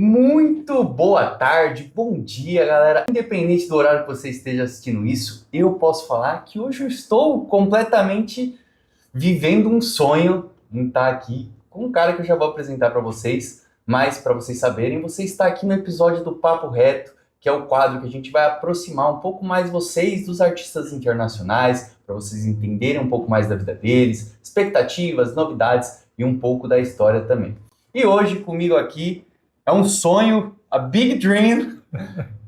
Muito boa tarde, bom dia, galera. Independente do horário que você esteja assistindo isso, eu posso falar que hoje eu estou completamente vivendo um sonho em estar aqui com um cara que eu já vou apresentar para vocês, mas para vocês saberem, você está aqui no episódio do Papo Reto, que é o quadro que a gente vai aproximar um pouco mais vocês dos artistas internacionais, para vocês entenderem um pouco mais da vida deles, expectativas, novidades e um pouco da história também. E hoje comigo aqui é um sonho, a big dream,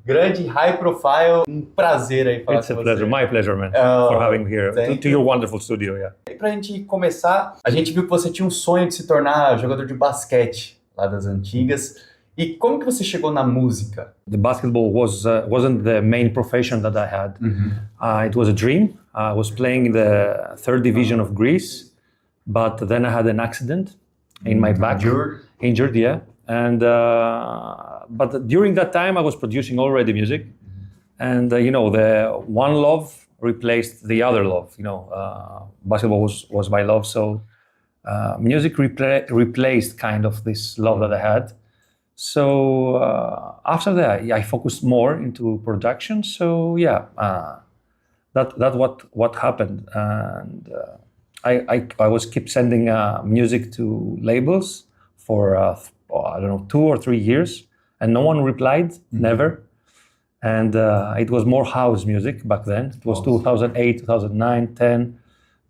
grande high profile, um prazer aí falar It's com a você. pleasure, my pleasure, man, for having me here to your wonderful studio, yeah. E pra gente começar, a gente viu que você tinha um sonho de se tornar jogador de basquete lá das antigas. E como que você chegou na música? The basketball wasn't the main profession that I had. It was a dream. I was playing in the third division of Greece, but then I had an accident in my back. Injured, yeah. And but during that time, I was producing already music, and the one love replaced the other love. Basketball was my love, so music replaced kind of this love that I had. So after that, I focused more into production. So yeah, that what happened, and I was keep sending music to labels for I don't know 2 or 3 years, and no one replied, never. And it was more house music back then. It was 2008, 2009, 10.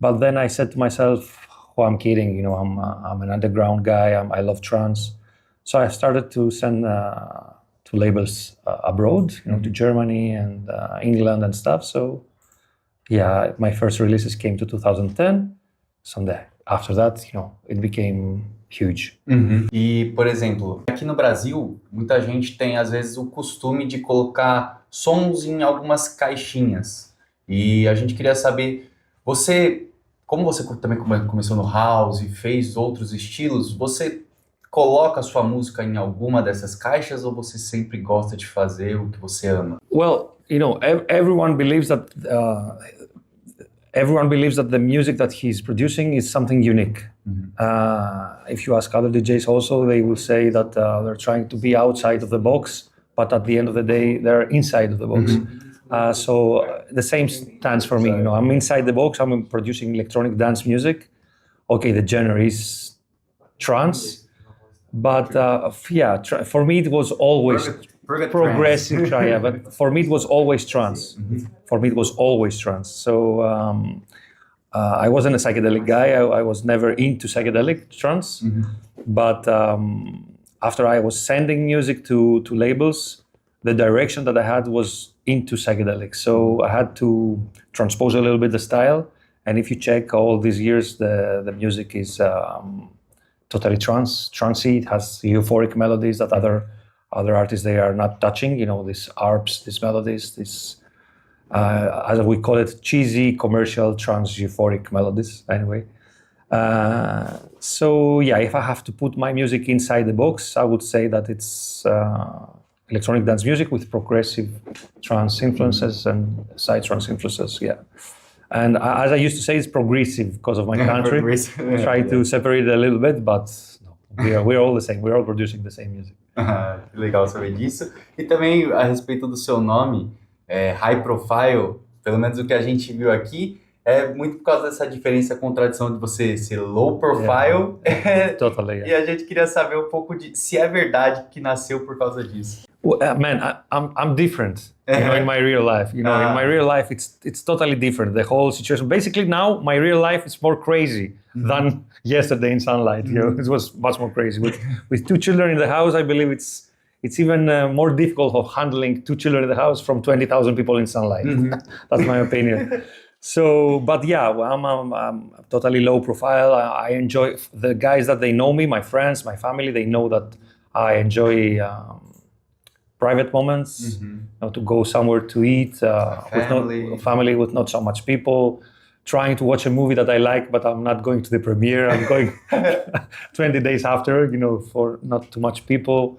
But then I said to myself, "Oh, I'm kidding. I'm an underground guy. I love trance." So I started to send to labels abroad, to Germany and England and stuff. So yeah, my first releases came to 2010. So after that, it became huge. E, por exemplo, aqui no Brasil, muita gente tem, às vezes, o costume de colocar sons em algumas caixinhas. E a gente queria saber, como você também começou no house e fez outros estilos, você coloca a sua música em alguma dessas caixas ou você sempre gosta de fazer o que você ama? Well, everyone believes that the music that he's producing is something unique. If you ask other DJs also, they will say that they're trying to be outside of the box, but at the end of the day, they're inside of the box. So the same stands for me. I'm inside the box. I'm producing electronic dance music. Okay, the genre is trance, but for me it was always progressive. But for me it was always trance. For me it was always trance. So I wasn't a psychedelic guy. I was never into psychedelic trance. But after I was sending music to labels, the direction that I had was into psychedelic. So I had to transpose a little bit the style. And if you check all these years, the music is totally trancey. It has euphoric melodies that other artists, they are not touching. These arps, these melodies, this as we call it, cheesy commercial trance euphoric melodies. Anyway, so yeah, if I have to put my music inside the box, I would say that it's electronic dance music with progressive trance influences and side trance influences. Yeah. And as I used to say, it's progressive because of my country. Try to separate it a little bit, but no, we're all the same. We're all producing the same music. Legal saber disso. E também a respeito do seu nome, high profile, pelo menos o que a gente viu aqui, é muito por causa dessa diferença com a tradição de você ser low profile. Totally. Yeah. E a gente queria saber um pouco de se é verdade que nasceu por causa disso. Well, man, I'm different. In my real life. In my real life, it's totally different. The whole situation. Basically, now my real life is more crazy than yesterday in Sunlight. It was much more crazy. With 2 children in the house, I believe it's even more difficult of handling 2 children in the house from 20,000 people in Sunlight. That's my opinion. So, but yeah, I'm totally low profile. I enjoy the guys that they know me, my friends, my family. They know that I enjoy private moments, to go somewhere to eat family with not so much people, trying to watch a movie that I like, but I'm not going to the premiere. I'm going 20 days after, for not too much people.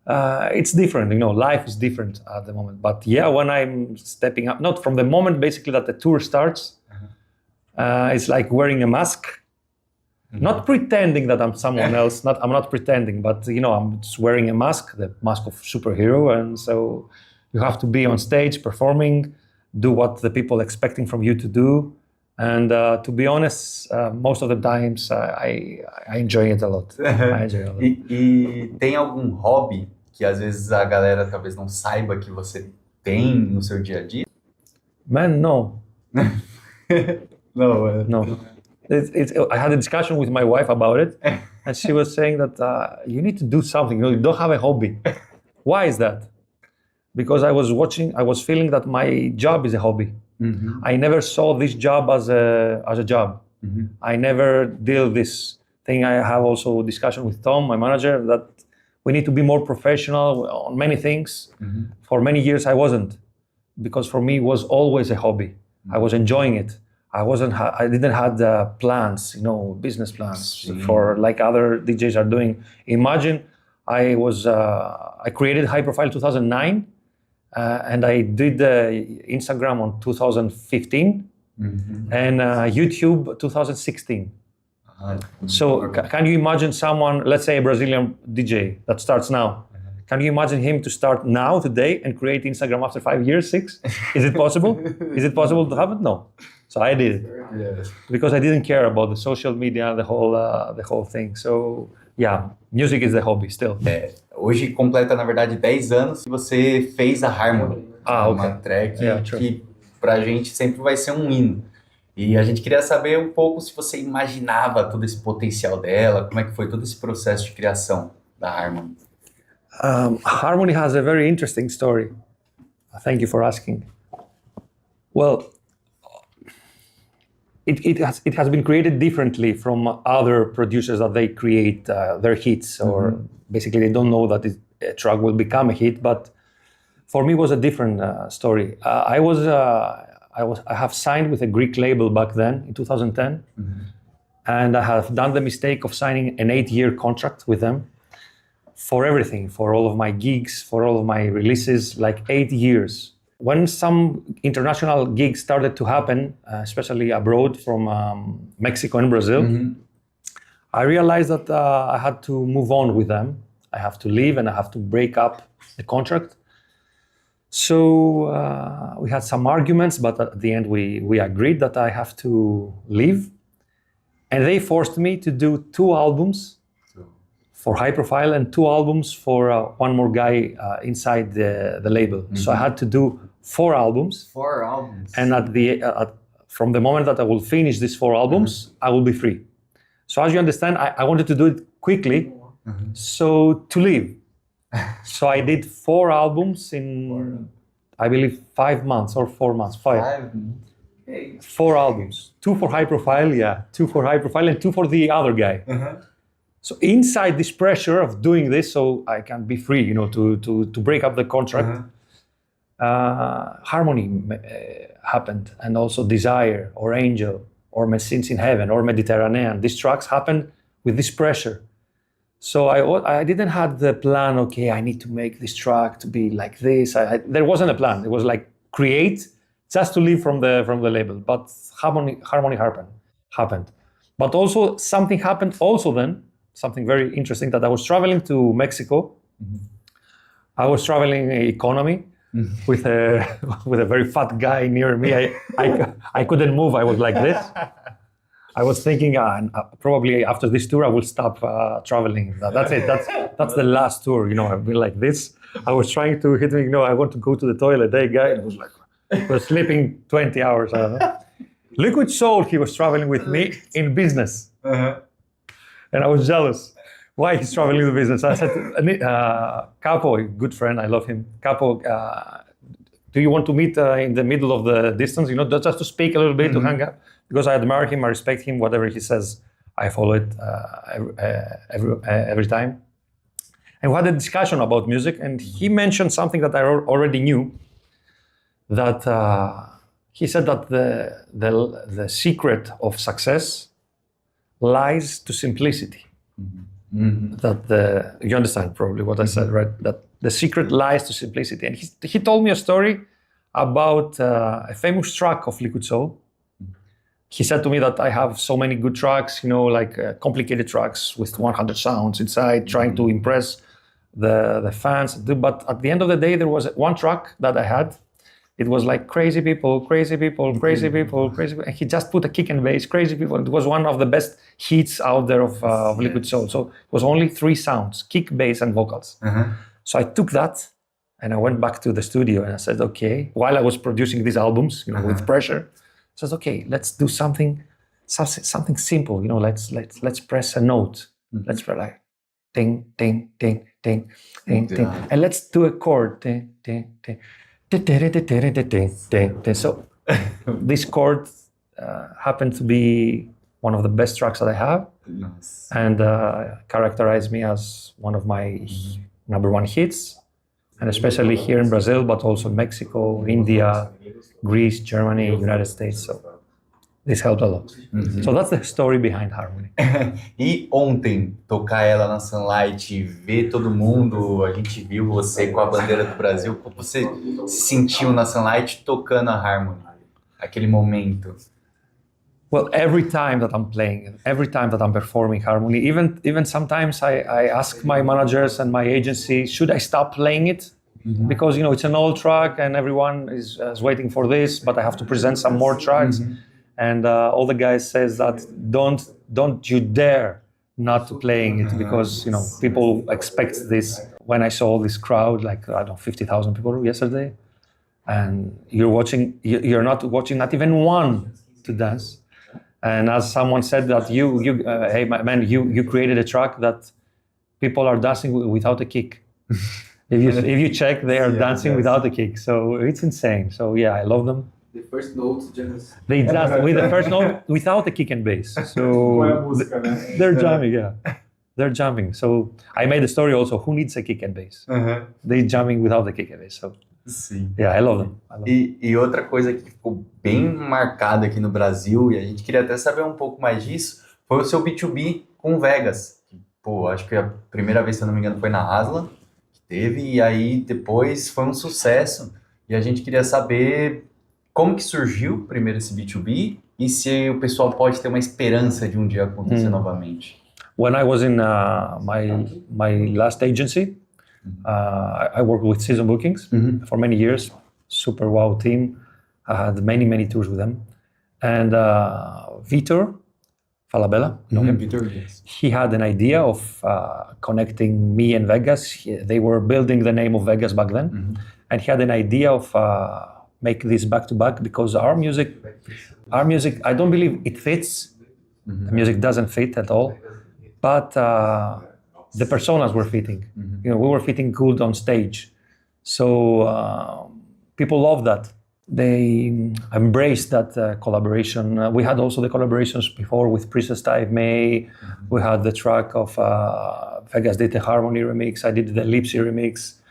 It's different, life is different at the moment. But yeah, when I'm stepping up, not from the moment basically that the tour starts, it's like wearing a mask. Not pretending that I'm someone else. I'm not pretending, but I'm just wearing a mask, the mask of superhero, and so you have to be on stage performing, do what the people expecting from you to do, and to be honest, most of the times I enjoy it a lot. I enjoy it a lot. E tem algum hobby que às vezes a galera talvez não saiba que você tem no seu dia a dia? Man, no. No. I had a discussion with my wife about it, and she was saying that you need to do something. You don't have a hobby. Why is that? Because I was feeling that my job is a hobby. Mm-hmm. I never saw this job as a job. Mm-hmm. I never did this thing. I have also a discussion with Tom, my manager, that we need to be more professional on many things. Mm-hmm. For many years I wasn't, because for me it was always a hobby. Mm-hmm. I was enjoying it. I didn't have plans, business plans for like other DJs are doing. Imagine I created High Profile 2009, and I did Instagram on 2015, mm-hmm. and YouTube 2016. So can you imagine someone, let's say a Brazilian DJ that starts now, can you imagine him to start now, today, and create Instagram after 5 years, 6? Is it possible? Is it possible to have it? No. So I did it. Yes. Because I didn't care about the social media, the whole thing. So, yeah, music is the hobby still. Hoje completa, na verdade, 10 anos que você fez a Harmony. Uma track que pra gente sempre vai ser um hino. E a gente queria saber um pouco se você imaginava todo esse potencial dela, como é que foi todo esse processo de criação da Harmony. Harmony has a very interesting story. Thank you for asking. Well, it has been created differently from other producers that they create their hits, or mm-hmm. basically they don't know that a track will become a hit. But for me, it was a different story. I have signed with a Greek label back then in 2010, mm-hmm. and I have done the mistake of signing an 8-year contract with them for everything, for all of my gigs, for all of my releases, like 8 years. When some international gigs started to happen, especially abroad from Mexico and Brazil, mm-hmm. I realized that I had to move on with them. I have to leave and I have to break up the contract. So we had some arguments, but at the end we agreed that I have to leave. And they forced me to do 2 albums for High Profile and 2 albums for one more guy inside the label. Mm-hmm. So I had to do 4 albums. 4 albums. And from the moment that I will finish these 4 albums, mm-hmm. I will be free. So as you understand, I wanted to do it quickly, mm-hmm. so to leave. So I did 4 albums in, I believe, 5 months or 4 months. 5. 4 albums. 2 for High Profile, 2 for High Profile and 2 for the other guy. Uh-huh. So inside this pressure of doing this, so I can be free, to break up the contract, Harmony happened, and also Desire or Angel or Machines in Heaven or Mediterranean. These tracks happened with this pressure. So I didn't have the plan, okay, I need to make this track to be like this. There wasn't a plan. It was like create just to leave from the label. But Harmony happened. But also something happened also then, something very interesting, that I was traveling to Mexico. Mm-hmm. I was traveling economy mm-hmm. with a very fat guy near me. I couldn't move. I was like this. I was thinking, probably after this tour, I will stop traveling. That's it. That's the last tour. I've been like this. I was trying to hit me. I want to go to the toilet. Hey, guy, it was like, I was sleeping 20 hours. I don't know. Liquid Soul, he was traveling with me in business. Uh-huh. And I was jealous. Why he's traveling with business? I said, Capo, a good friend, I love him. Capo, do you want to meet in the middle of the distance? Just to speak a little bit, mm-hmm. to hang out. Because I admire him, I respect him, whatever he says, I follow it every time. And we had a discussion about music, and he mentioned something that I already knew, that he said that the secret of success lies to simplicity. Mm-hmm. That you understand probably what I said, right? That the secret lies to simplicity. And he told me a story about a famous track of Liquid Soul. he said to me that I have so many good tracks, like complicated tracks with 100 sounds inside, trying to impress the fans. But at the end of the day, there was one track that I had. It was like crazy people, crazy people, crazy people, crazy people. And he just put a kick and bass, crazy people. It was one of the best hits out there of Liquid Soul. So it was only 3 sounds, kick, bass, and vocals. So I took that and I went back to the studio and I said, okay, while I was producing these albums, with pressure, I said, okay, let's do something simple. Let's press a note. Let's press like ding, ding, ding, ding, ding, ding, and let's do a chord. Ding, ding, ding. So this chord happened to be one of the best tracks that I have, and characterized me as one of my number one hits, and especially here in Brazil, but also Mexico, India, Greece, Germany, United States. So this helped a lot. So that's the story behind Harmony. E ontem, tocar ela na Sunlight, ver todo mundo, a gente viu você com a bandeira do Brasil, como você se sentiu na Sunlight tocando a Harmony, aquele momento? Well, every time that I'm playing, every time that I'm performing Harmony, even sometimes I ask my managers and my agency, should I stop playing it? Because it's an old track and everyone is waiting for this, but I have to present some more tracks. And all the guys says that don't you dare not to playing it, because people expect this. When I saw this crowd, like 50,000 people yesterday, and you're not watching not even one to dance. And as someone said that hey man, you created a track that people are dancing without a kick. If you check, they are dancing without a kick. So it's insane. So yeah, I love them. The first notes just... They dance with the first note without the kick and bass. So they're jamming, yeah. They're jamming. So I made a story also, who needs a kick and bass? They're jamming without the kick and bass. So yeah, I love them. E outra coisa que ficou bem marcada aqui no Brasil, e a gente queria até saber um pouco mais disso, foi o seu B2B com Vegas. Pô, acho que a primeira vez, se eu não me engano, foi na Aslan, que teve, e aí depois foi um sucesso. E a gente queria saber como que surgiu primeiro esse B2B e se o pessoal pode ter uma esperança de um dia acontecer novamente. When I was in my last agency, I worked with season bookings for many years. Super wow team. I had many tours with them. And Vitor Falabella, you know him? Vitor, yes. He had an idea of connecting me and Vegas. They were building the name of Vegas back then. And he had an idea of make this back-to-back, because our music, I don't believe it fits. The music doesn't fit at all. But the personas were fitting. We were fitting good on stage. So people love that. They embraced that collaboration. We had also the collaborations before with Princess Type May. We had the track of Vegas did the Harmony remix. I did the Lipsy remix.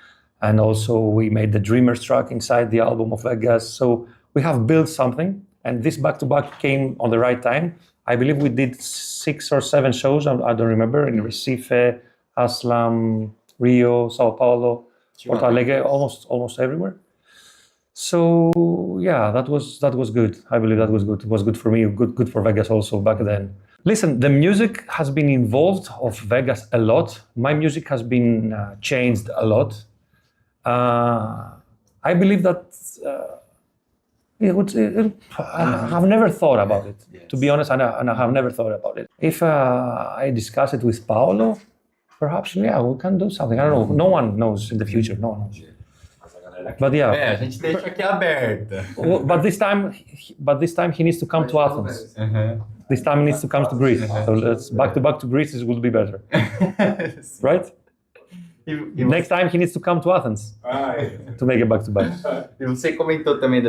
And also we made the Dreamers track inside the album of Vegas. So we have built something, and this back-to-back came on the right time. I believe we did 6 or 7 shows, I don't remember, in Recife, Aslam, Rio, Sao Paulo, Porto Alegre, almost everywhere. So yeah, that was good. I believe that was good. It was good for me, good for Vegas also back then. Listen, the music has been involved of Vegas a lot. My music has been changed a lot. I believe that I have never thought about it, to be honest, and I have never thought about it. If I discuss it with Paolo, perhaps, yeah, we can do something. I don't know. No one knows in the future. No one knows. But yeah. A gente deixa aqui aberta. But this time he needs to come to Athens. This time he needs to come to Greece. So let's back to Greece. It will be better, right? Next time he needs to come to Athens to make it back-to-back. E você comentou também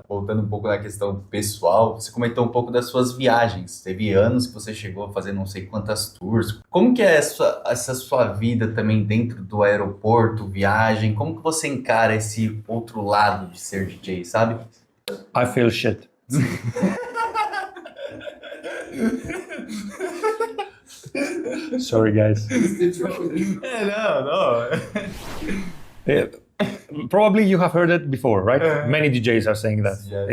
voltando um pouco na questão pessoal, você comentou um pouco das suas viagens. Teve anos que você chegou a fazer não sei quantas tours. Como que é essa sua vida também dentro do aeroporto, viagem? Como que você encara esse outro lado de ser DJ, sabe? I feel shit. Sorry, guys. No. probably you have heard it before, right? Many DJs are saying that. Yes.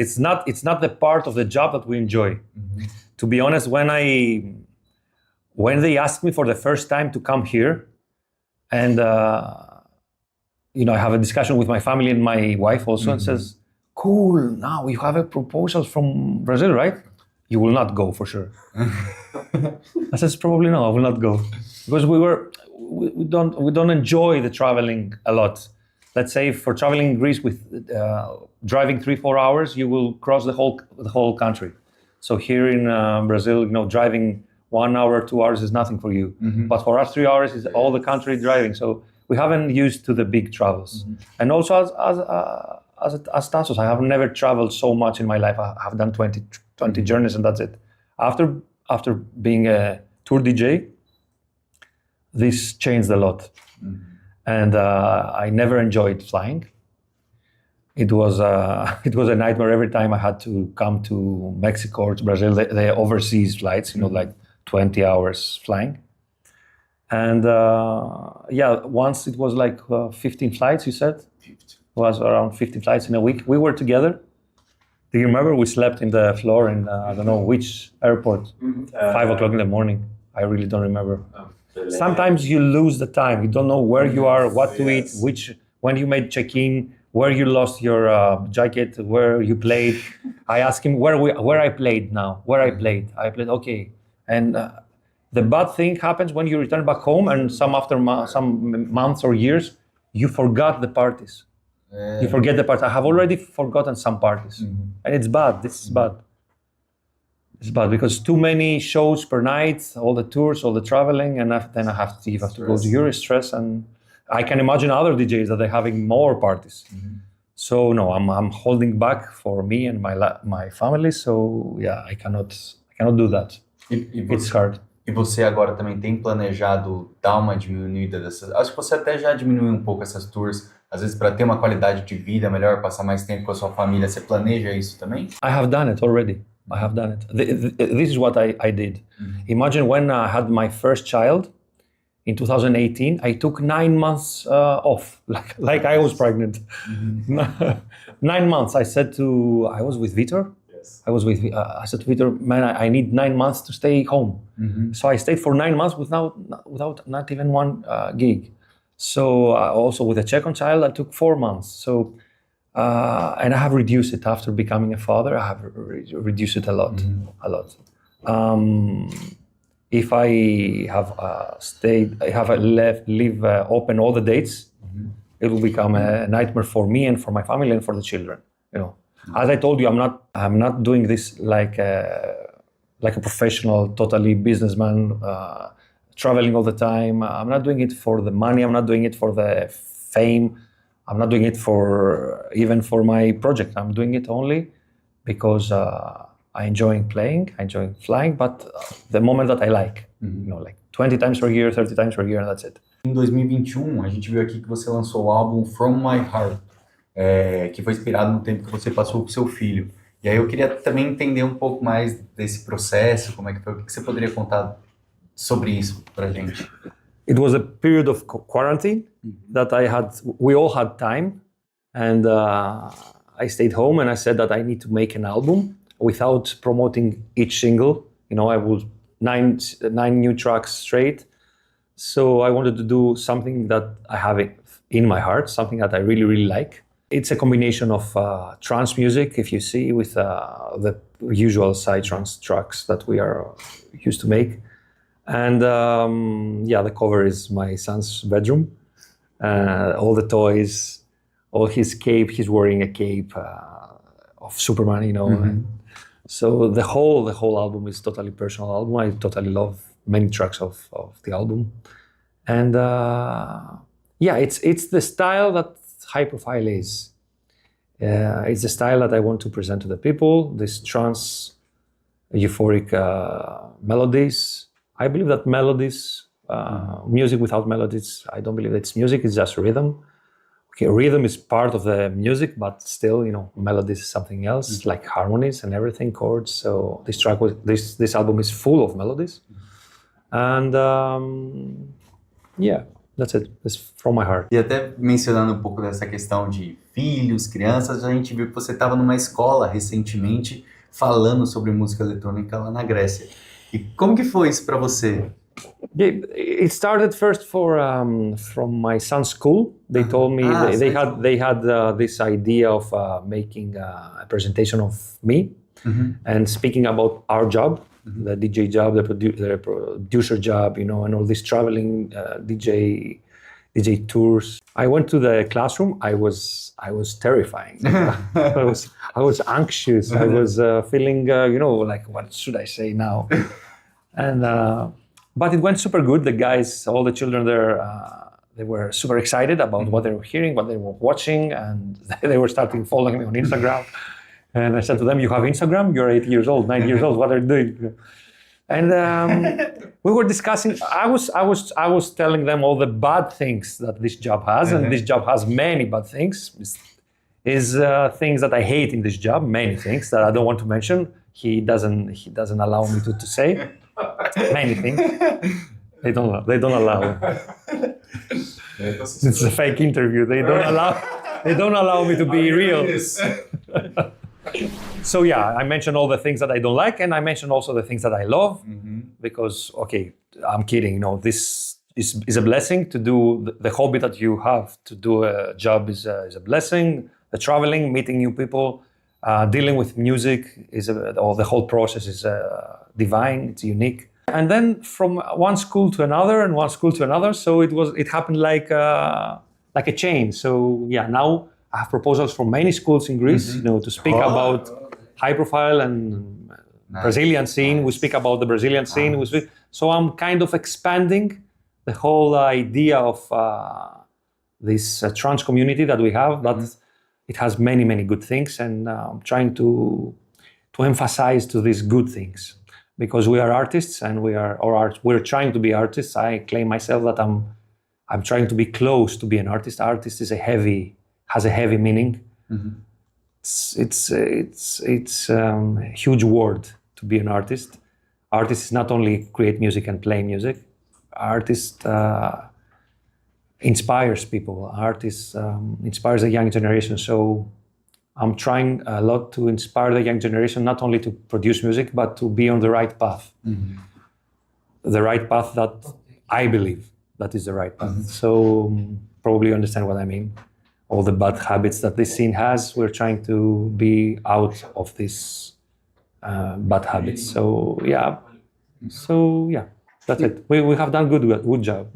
It's not the part of the job that we enjoy. To be honest, when they asked me for the first time to come here, and I have a discussion with my family and my wife also, and says, "Cool, now you have a proposal from Brazil, right? You will not go for sure." I says, "Probably no, I will not go," because we don't enjoy the traveling a lot. Let's say for traveling in Greece with driving 3-4 hours, you will cross the whole country. So here in Brazil, driving 1 hour, 2 hours is nothing for you. But for us, 3 hours is all the country driving. So we haven't used to the big travels. And also as Tassos, I have never traveled so much in my life. I have done 20 journeys and that's it. After being a tour DJ, this changed a lot. And I never enjoyed flying. It was a nightmare every time I had to come to Mexico or to Brazil. The overseas flights, like 20 hours flying. And once it was like 15 flights, you said? 50. It was around 50 flights in a week. We were together. Do you remember we slept in the floor in, I don't know which airport, 5 o'clock in the morning. I really don't remember. Sometimes you lose the time. You don't know where you are, what to eat, when you made check-in, where you lost your jacket, where you played. I asked him where I played now, I played, okay. And the bad thing happens when you return back home and some months or years, you forgot the parties. You forget the parties. I have already forgotten some parties. And it's bad, this is bad. It's bad because too many shows per night, all the tours, all the traveling, and then I have to go to Europe, stress, and I can imagine other DJs that they're having more parties. So no, I'm holding back for me and my family. So yeah, I cannot do that. It's hard. E você agora também tem planejado dar uma diminuída dessas? Acho que você até já diminuiu um pouco essas tours, às vezes para ter uma qualidade de vida melhor, passar mais tempo com a sua família. Você planeja isso também? I have done it already. I have done it. This is what I did. Imagine when I had my first child in 2018, I took 9 months off, like I was pregnant. 9 months. I was with Vitor. Yes. I said to Vitor, man, I need 9 months to stay home. So I stayed for 9 months without not even one gig. So also with a second child, I took 4 months. So. And I have reduced it after becoming a father. I have reduced it a lot. If I have leave open all the dates, it will become a nightmare for me and for my family and for the children. As I told you, I'm not doing this like a professional, totally businessman, traveling all the time. I'm not doing it for the money. I'm not doing it for the fame. I'm not doing it even for my project. I'm doing it only because I enjoy playing, I enjoy flying, but the moment that I like, like 20 times per year, 30 times per year, and that's it. Em 2021, a gente viu aqui que você lançou o álbum From My Heart, que foi inspirado no tempo que você passou com seu filho. E aí eu queria também entender um pouco mais desse processo, como é que foi, o que você poderia contar sobre isso pra gente? It was a period of quarantine that we all had time, and I stayed home and I said that I need to make an album without promoting each single. I would 9 new tracks straight. So I wanted to do something that I have in my heart, something that I really, really like. It's a combination of trance music, if you see, with the usual side trance tracks that we are used to make. And the cover is my son's bedroom. All the toys, all his cape, he's wearing a cape of Superman, And so the whole album is totally personal album. I totally love many tracks of the album. And it's the style that High Profile is. It's the style that I want to present to the people, this trance, euphoric melodies. I believe that melodies, music without melodies, I don't believe it's music, it's just rhythm. Okay, rhythm is part of the music, but still, melodies is something else, like harmonies and everything, chords. So this album is full of melodies. And That's it. It's from my heart. E até mencionando um pouco dessa questão de filhos, crianças, a gente viu que você estava numa escola recentemente falando sobre música eletrônica lá na Grécia. E como que foi isso para você? Yeah, it started first from my son's school. They told me they had this idea of making a presentation of me and speaking about our job, the DJ job, the producer job, and all this traveling DJ tours. I went to the classroom. I was terrifying. I was anxious. I was feeling like, what should I say now? And but it went super good. The guys, all the children there, they were super excited about what they were hearing, what they were watching, and they were starting following me on Instagram. And I said to them, "You have Instagram? You're 8 years old, 9 years old. What are you doing?" And we were discussing. I was telling them all the bad things that this job has, and this job has many bad things. Is things that I hate in this job. Many things that I don't want to mention. He doesn't allow me to say. Many things. They don't allow. It's a fake interview. They don't allow me to be real. So yeah, I mentioned all the things that I don't like, and I mentioned also the things that I love, because I'm kidding. This is a blessing to do. The hobby that you have to do a job is a blessing. The traveling, meeting new people, dealing with music the whole process is divine. It's unique. And then from one school to another and one school to another, so it happened like a chain. So yeah, now I have proposals from many schools in Greece, to speak about high profile and Brazilian scene. We speak about the Brazilian scene. So I'm kind of expanding the whole idea of this trance community that we have. That it has many, many good things, and I'm trying to emphasize to these good things. Because we are artists and we're trying to be artists. I claim myself that I'm trying to be close to be an artist. Artist has a heavy meaning. It's a huge word to be an artist. Artist is not only create music and play music. Artist inspires people. Artist inspires the young generation. So I'm trying a lot to inspire the young generation, not only to produce music, but to be on the right path. The right path that I believe that is the right path. So probably you understand what I mean. All the bad habits that this scene has, we're trying to be out of these bad habits. So yeah, that's it. We have done good job.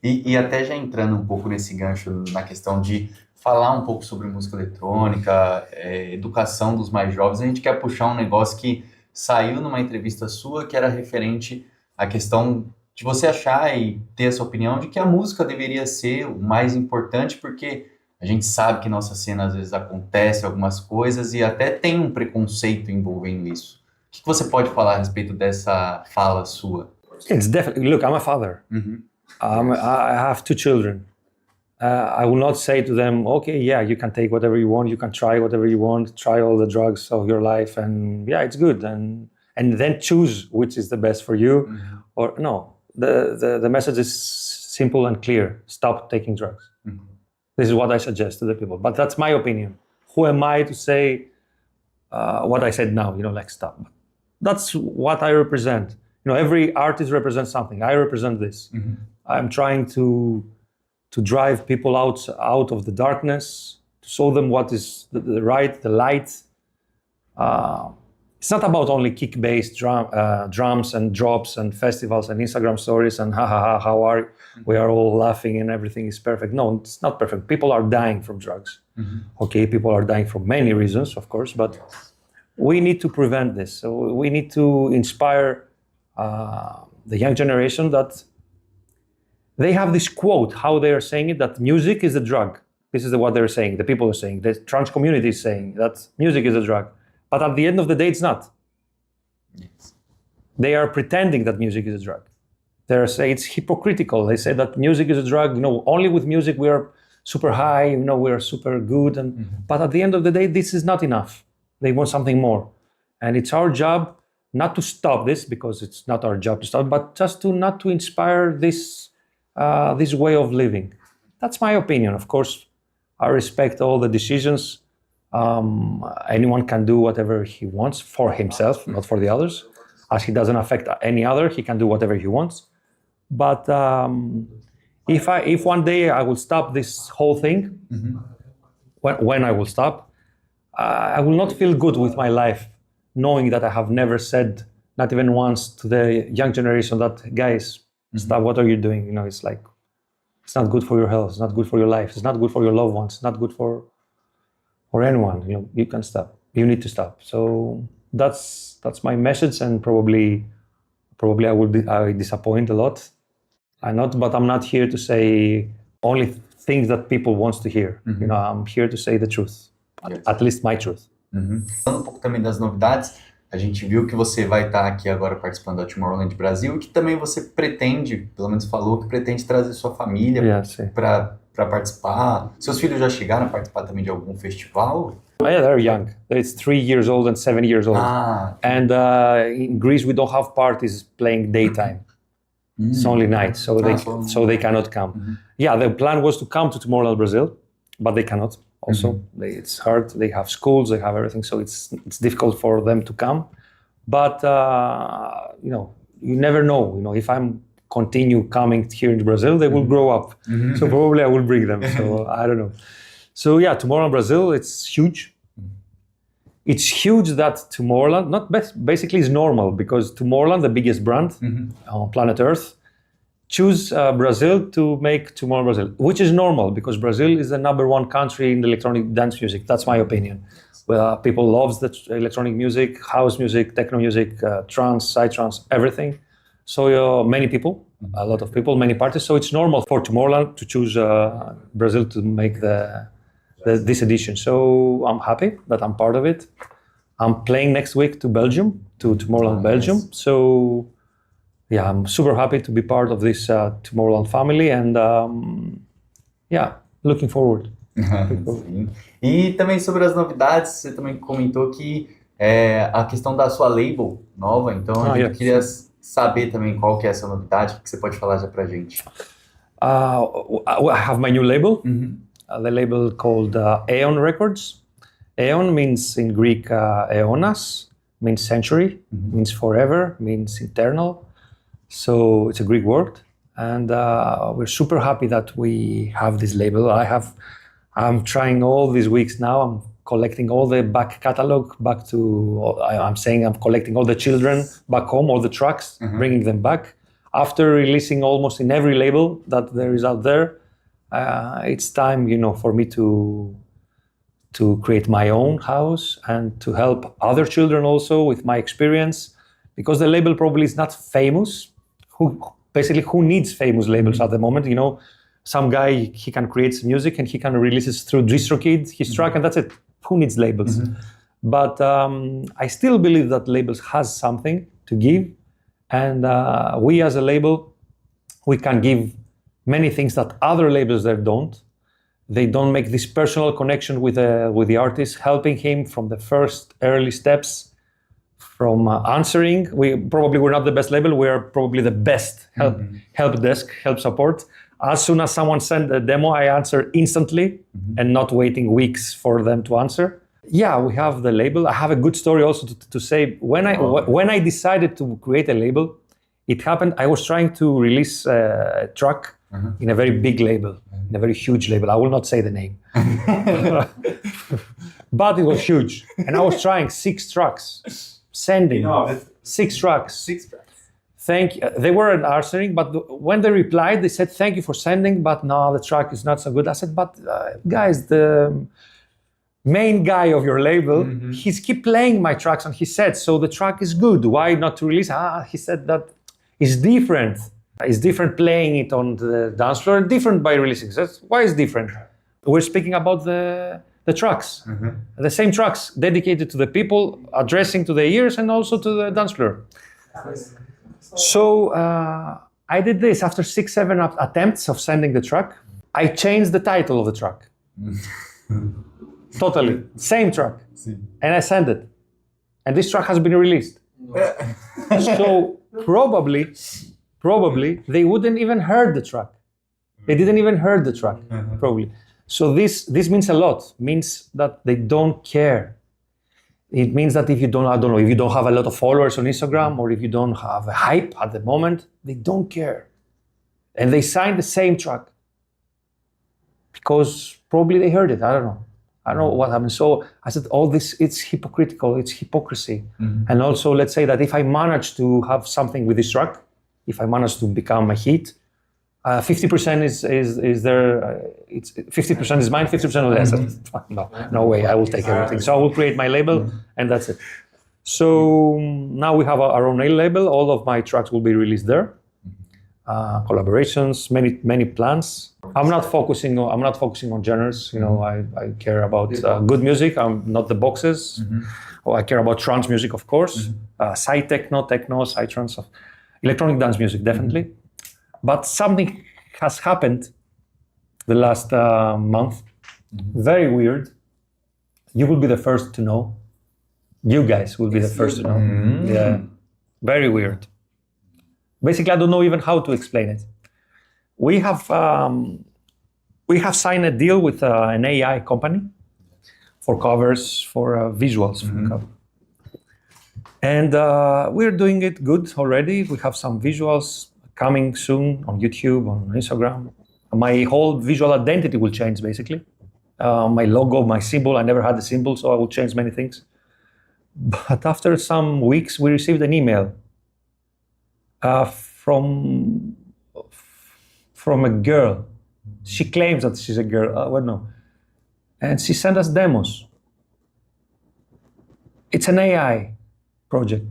E até já entrando um pouco nesse gancho na questão de falar um pouco sobre música eletrônica, educação dos mais jovens, a gente quer puxar um negócio que saiu numa entrevista sua, que era referente à questão de você achar e ter essa opinião de que a música deveria ser o mais importante, porque a gente sabe que nossa cena às vezes acontece algumas coisas e até tem um preconceito envolvendo isso. O que você pode falar a respeito dessa fala sua? It's definitely, look, I'm a father. I have 2 children. I will not say to them, okay, yeah, you can take whatever you want, you can try whatever you want, try all the drugs of your life, and yeah, it's good, and then choose which is the best for you. Or no, the message is simple and clear: stop taking drugs. This is what I suggest to the people, but that's my opinion. Who am I to say what I said now? Like stop. That's what I represent. Every artist represents something. I represent this. I'm trying to drive people out of the darkness, to show them what is the light. It's not about only kick-based drums and drops and festivals and Instagram stories and how are you? We are all laughing and everything is perfect. No, it's not perfect. People are dying from drugs. Okay, people are dying for many reasons, of course, but we need to prevent this. So we need to inspire the young generation that they have this quote, how they are saying it, that music is a drug. This is what they're saying, the people are saying, the trance community is saying that music is a drug. But at the end of the day, it's not. Yes. They are pretending that music is a drug. They say it's hypocritical. They say that music is a drug. Only with music we are super high, we are super good. But at the end of the day, this is not enough. They want something more. And it's our job not to stop this, because it's not our job to stop, but just not to inspire this this way of living. That's my opinion. Of course, I respect all the decisions. Anyone can do whatever he wants for himself, not for the others. As he doesn't affect any other, he can do whatever he wants. But if one day I will stop this whole thing, when I will stop, I will not feel good with my life, knowing that I have never said, not even once, to the young generation that, guys, stop, what are you doing? You know, it's like, it's not good for your health, it's not good for your life, it's not good for your loved ones, it's not good for anyone. You know, you can stop, you need to stop. So that's my message, and probably I disappoint a lot. But I'm not here to say only things that people wants to hear. You know, I'm here to say the truth, at least my truth. Falando um pouco também das novidades, a gente viu que você vai estar aqui agora participando da Tomorrowland Brasil, que também você pretende, pelo menos falou, que pretende trazer sua família para participar. Seus filhos já chegaram a participar também de algum festival? Yeah, they're young. It's 3 years old and 7 years old. And in Greece, we don't have parties playing daytime. It's only night, so they cannot come. Yeah, the plan was to come to Tomorrowland Brazil, but they cannot. Also, it's hard. They have schools, they have everything, so it's difficult for them to come. But you know, you never know. You know, if I'm continue coming here in Brazil, they will grow up. So probably I will bring them. So I don't know. So yeah, Tomorrowland Brazil, it's huge. It's huge that Tomorrowland, basically is normal, because Tomorrowland, the biggest brand on planet Earth, choose Brazil to make Tomorrowland Brazil, which is normal because Brazil is the #1 country in electronic dance music. That's my opinion. People love the electronic music, house music, techno music, trance, psytrance, everything. So many people, a lot of people, many parties. So it's normal for Tomorrowland to choose Brazil to make this edition. So I'm happy that I'm part of it. I'm playing next week to Belgium, to Tomorrowland Belgium. So yeah, I'm super happy to be part of this Tomorrowland family, and yeah, looking forward. Sim. E também sobre as novidades, você também comentou que a questão da sua label nova, então a gente queria saber também qual que é essa novidade, que você pode falar já pra gente. I have my new label, the label called Aeon Records. Aeon means in Greek aeonas, means century, means forever, means eternal. So it's a Greek word, and we're super happy that we have this label. I'm trying all these weeks now. I'm collecting all the back catalog I'm collecting all the children back home, all the tracks, bringing them back. After releasing almost in every label that there is out there, it's time, you know, for me to create my own house and to help other children also with my experience, because the label probably is not famous. Who needs famous labels at the moment? You know, some guy, he can create some music and he can release it through DistroKid, his track, and that's it. Who needs labels? But I still believe that labels has something to give, and we as a label, we can give many things that other labels there don't. They don't make this personal connection with the artist, helping him from the first early steps. From answering, we're not the best label, we're probably the best help desk, help support. As soon as someone sends a demo, I answer instantly and not waiting weeks for them to answer. Yeah, we have the label. I have a good story also to say. When I decided to create a label, it happened, I was trying to release a track in a very big label, in a very huge label. I will not say the name. But it was huge. And I was trying 6 tracks. Sending 6 tracks. Thank you. They weren't answering, but when they replied, they said, "Thank you for sending, but no, the track is not so good." I said, "But guys, the main guy of your label, he's keep playing my tracks on his set, so the track is good. Why not to release?" He said that it's different. It's different playing it on the dance floor, different by releasing. So why is different? We're speaking about the tracks, the same tracks dedicated to the people, addressing to the ears and also to the dance floor. So I did this after 6-7 attempts of sending the track. I changed the title of the track. Totally, same track. And I sent it. And this track has been released. So probably they wouldn't even heard the track. They didn't even heard the track, probably. So this means a lot. Means that they don't care. It means that if you don't, I don't know, if you don't have a lot of followers on Instagram or if you don't have a hype at the moment, they don't care. And they signed the same track because probably they heard it. I don't know what happened. So I said, all this, it's hypocritical, it's hypocrisy. And also, let's say that if I manage to have something with this track, if I manage to become a hit, 50% is there. It's 50% is mine, 50% of theirs. No way. I will take everything. So I will create my label, and that's it. So now we have our own label. All of my tracks will be released there. Collaborations, many plans. I'm not focusing on genres. You know, I care about good music. I'm not the boxes. I care about trance music, of course. Psy techno, psy trance, electronic dance music, definitely. But something has happened the last month. Very weird. You will be the first to know. You guys will be the first to know. Yeah, very weird. Basically, I don't know even how to explain it. We have signed a deal with an AI company for covers, for visuals. For cover. And we're doing it good already. We have some visuals coming soon on YouTube, on Instagram. My whole visual identity will change, basically. My logo, my symbol, I never had the symbol, so I will change many things. But after some weeks, we received an email from a girl. She claims that she's a girl, well, no. And she sent us demos. It's an AI project.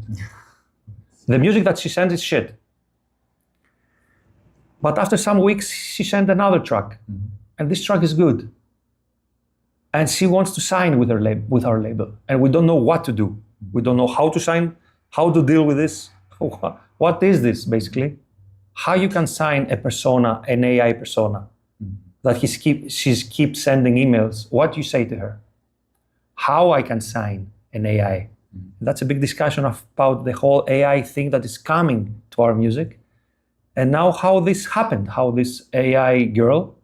The music that she sent is shit. But after some weeks, she sent another track, and this track is good. And she wants to sign with our label, and we don't know what to do. We don't know how to sign, how to deal with this. What is this, basically? How you can sign a persona, an AI persona, that she keeps sending emails. What you say to her? How I can sign an AI? That's a big discussion about the whole AI thing that is coming to our music. And now how this happened, how this AI girl,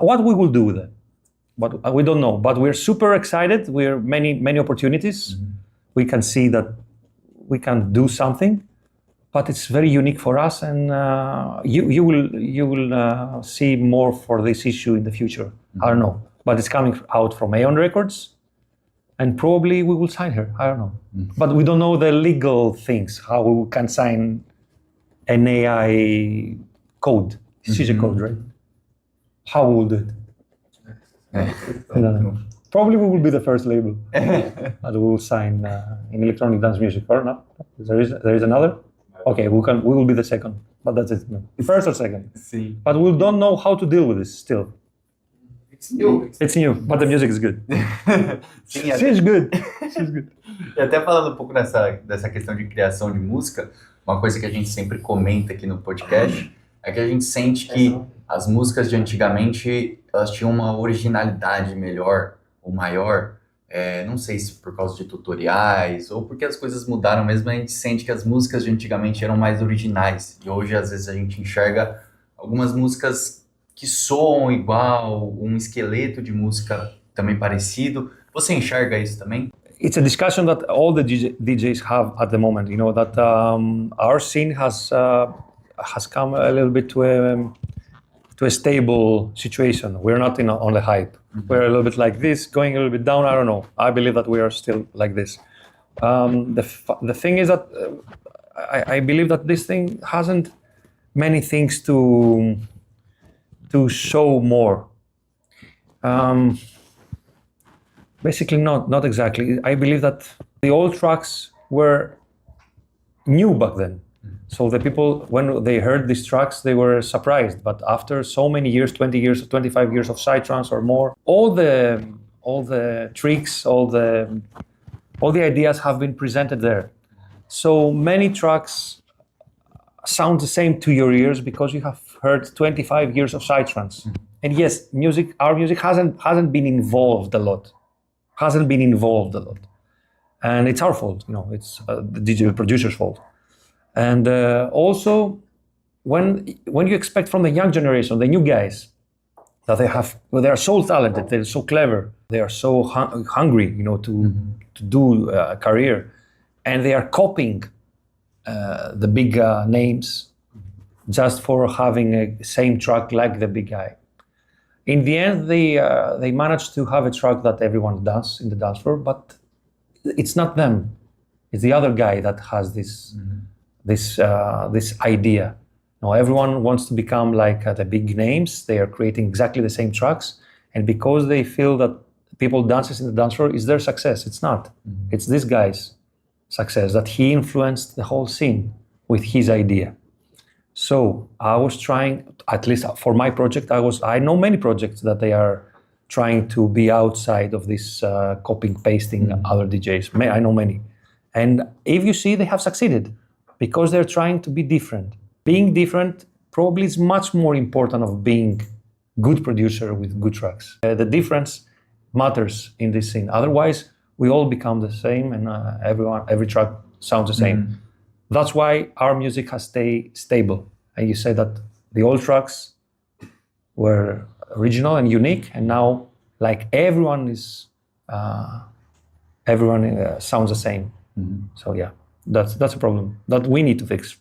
what we will do with it, but we don't know. But we're super excited. We're many opportunities. We can see that we can do something, but it's very unique for us. And you will see more for this issue in the future. I don't know, but it's coming out from Aeon Records. And probably we will sign her. I don't know. But we don't know the legal things, how we can sign an AI code. She's a code, right? How we will do it. I don't know. Probably we will be the first label that we will sign in electronic dance music, or not? There is another? Okay, we will be the second, but that's it. No. First or second. See. But we don't know how to deal with this still. It's new, but the music is good. Sim, She's good. She's good. E até falando um pouco dessa questão de criação de música, uma coisa que a gente sempre comenta aqui no podcast é que a gente sente que as músicas de antigamente, elas tinham uma originalidade melhor ou maior. Não sei se por causa de tutoriais ou porque as coisas mudaram mesmo, a gente sente que as músicas de antigamente eram mais originais. E hoje, às vezes, a gente enxerga algumas músicas que soam igual, um esqueleto de música também parecido. Você enxerga isso também? It's a discussion that all the DJs have at the moment. You know that our scene has come a little bit to a stable situation. We're not on the hype. We're a little bit like this, going a little bit down. I don't know. I believe that we are still like this. The thing is that I believe that this thing hasn't many things to show more. Basically, not exactly. I believe that the old tracks were new back then. So the people, when they heard these tracks, they were surprised. But after so many years, 20 years, 25 years of psytrance or more, all the tricks, all the ideas have been presented there. So many tracks sound the same to your ears because you have heard 25 years of psytrance. And yes, our music hasn't been involved a lot. And it's our fault, it's the DJ producer's fault. And also, when you expect from the young generation, the new guys, that they are so talented, they're so clever, they are so hungry, to do a career, and they are copying the big names just for having a same track like the big guy. In the end, they managed to have a track that everyone dances in the dance floor, but it's not them. It's the other guy that has this idea. Now everyone wants to become like the big names. They are creating exactly the same tracks, and because they feel that people dances in the dance floor is their success. It's not. It's this guy's success, that he influenced the whole scene with his idea. So I was trying, at least for my project, I know many projects that they are trying to be outside of this copying, pasting other DJs. I know many. And if you see, they have succeeded because they're trying to be different. Being different probably is much more important of being good producer with good tracks. The difference matters in this scene. Otherwise, we all become the same and every track sounds the same. That's why our music has stayed stable. And you say that the old tracks were original and unique, and now like everyone sounds the same. So yeah, that's a problem that we need to fix.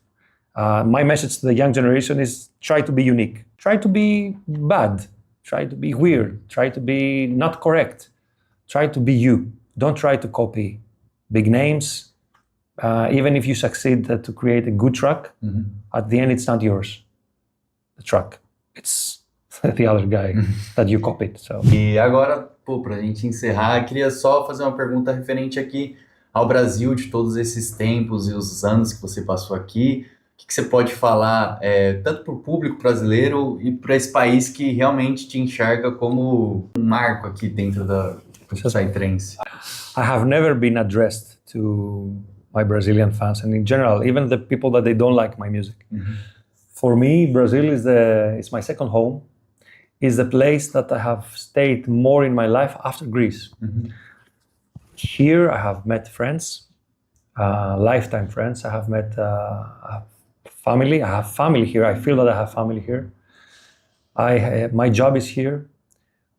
My message to the young generation is try to be unique, try to be bad, try to be weird, try to be not correct, try to be you. Don't try to copy big names. Even if you succeed to create a good track, at the end it's not yours, the track. It's the other guy that you copied. So. E agora, pra gente encerrar, eu queria só fazer uma pergunta referente aqui ao Brasil, de todos esses tempos e os anos que você passou aqui. O que você pode falar, tanto para o público brasileiro e para esse país que realmente te enxerga como um marco aqui dentro da Trance? I have never been addressed to my Brazilian fans, and in general, even the people that they don't like my music. For me, Brazil is my second home. Is the place that I have stayed more in my life after Greece. Here, I have met friends, lifetime friends. I have met family. I have family here. I feel that I have family here. My job is here.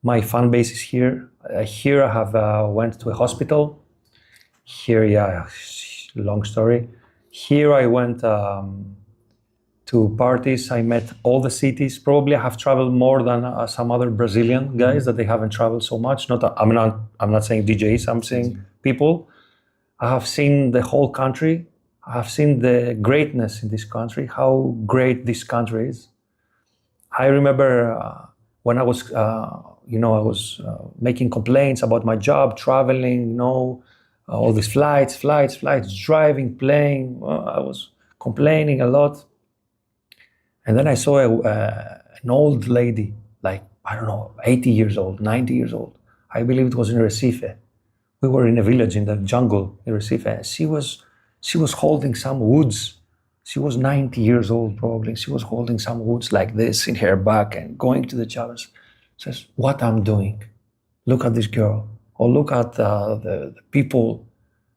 My fan base is here. Here, I have went to a hospital. Here, long story. Here I went to parties. I met all the cities. Probably I have traveled more than some other Brazilian guys that they haven't traveled so much. I'm not saying DJs. I'm saying people. I have seen the whole country. I have seen the greatness in this country. How great this country is. I remember when I was, I was making complaints about my job, traveling. All these flights, driving, playing. I was complaining a lot. And then I saw an old lady, like, 80 years old, 90 years old. I believe it was in Recife. We were in a village in the jungle in Recife. And she was holding some woods. She was 90 years old probably. She was holding some woods like this in her back and going to the challenge. Says, what I'm doing. Look at this girl. Or look at the people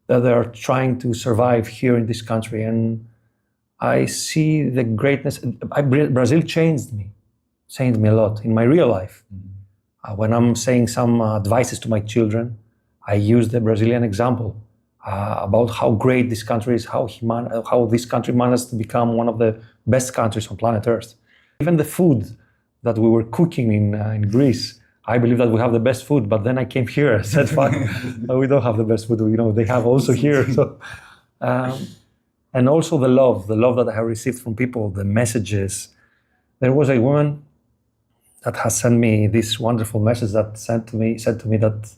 that are trying to survive here in this country. And I see the greatness. Brazil changed me a lot in my real life. When I'm saying some advices to my children, I use the Brazilian example about how great this country is, how this country managed to become one of the best countries on planet Earth. Even the food that we were cooking in Greece, I believe that we have the best food, but then I came here and said, fuck, we don't have the best food, they have also here. So, and also the love that I have received from people, the messages. There was a woman that has sent me this wonderful message that said to me that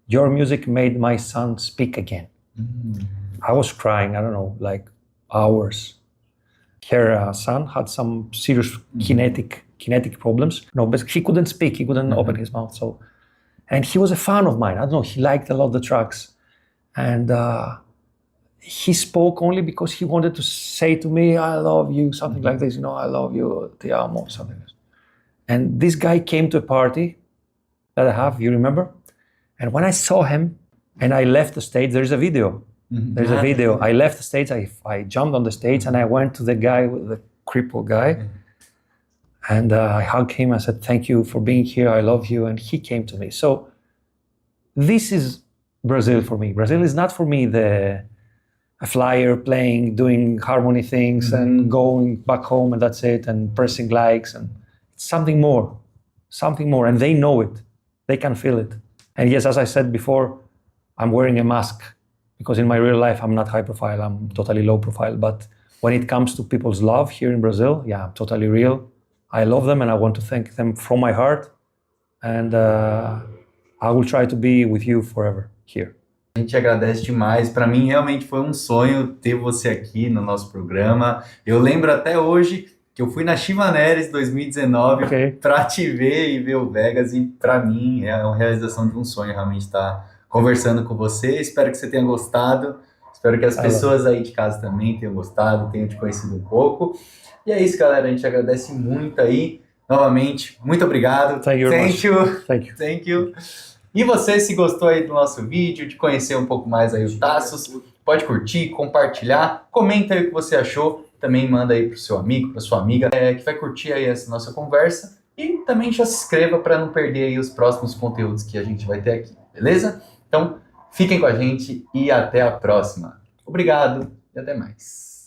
your music made my son speak again. I was crying, like hours. Her son had some serious kinetic problems. But he couldn't speak, he couldn't open his mouth. So, and he was a fan of mine. He liked a lot of the tracks. And he spoke only because he wanted to say to me, I love you, something like this, I love you, te amo, something like this. And this guy came to a party that I have, you remember? And when I saw him and I left the stage, there's a video. There's a video. I left the stage, I jumped on the stage and I went to the guy, the crippled guy, and I hugged him. I said, thank you for being here. I love you. And he came to me. So this is Brazil for me. Brazil is not for me a flyer playing, doing harmony things and going back home and that's it, and pressing likes. And it's something more. And they know it. They can feel it. And yes, as I said before, I'm wearing a mask because in my real life, I'm not high profile. I'm totally low profile. But when it comes to people's love here in Brazil, yeah, I'm totally real. I love them and I want to thank them from my heart. And I will try to be with you forever here. A gente agradece demais. Para mim, realmente foi um sonho ter você aqui no nosso programa. Eu lembro até hoje que eu fui na Chimaneres 2019 para te ver e ver o Vegas. E para mim, é uma realização de um sonho realmente estar conversando com você. Espero que você tenha gostado. Espero que as pessoas aí de casa também tenham gostado, tenham te conhecido um pouco. E é isso, galera. A gente agradece muito aí. Novamente, muito obrigado. Thank you. E você, se gostou aí do nosso vídeo, de conhecer um pouco mais aí o Tassos, pode curtir, compartilhar, comenta aí o que você achou, também manda aí pro seu amigo, pra sua amiga, que vai curtir aí essa nossa conversa, e também já se inscreva para não perder aí os próximos conteúdos que a gente vai ter aqui, beleza? Então, fiquem com a gente e até a próxima. Obrigado e até mais.